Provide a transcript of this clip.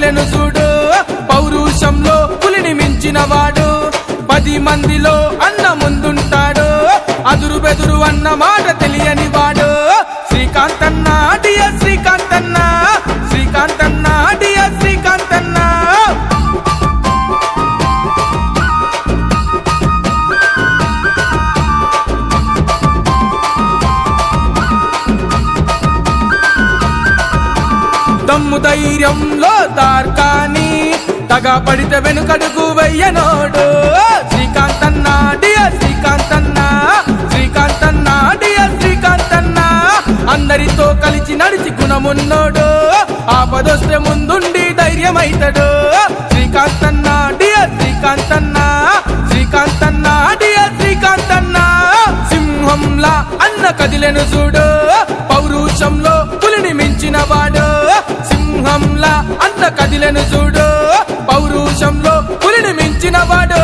కదిలెను చూడు పౌరుషంలో పులిని మించిన వాడు 10 మందిలో అన్న ముందుంటాడు అదురు బెదురు అన్న మాట తెలియని వాడు శ్రీకాంతన్న డియర్ శ్రీకాంతన్న శ్రీకాంతన్న డియర్ శ్రీకాంతన్న దమ్ము ధైర్యంలో దార్కాని తగా పడితే వెనుకడుగు వెయ్యనోడు శ్రీకాంతన్న డియర్ శ్రీకాంతన్న శ్రీకాంతన్న డియర్ శ్రీకాంతన్న అందరితో కలిసి నడిచి గుణమున్నోడు ఆపదొస్తే ముందుండి ధైర్యమైతడు శ్రీకాంతన్న డియర్ శ్రీకాంతన్న శ్రీకాంతన్న డియర్ శ్రీకాంతన్న సింహంలా అన్న కదిలెను చూడు పౌరుషంలో పులిని మించిన వాడు సింహంలా అన్న కదిలెను చూడు పౌరుషంలో పులిని మించిన వాడు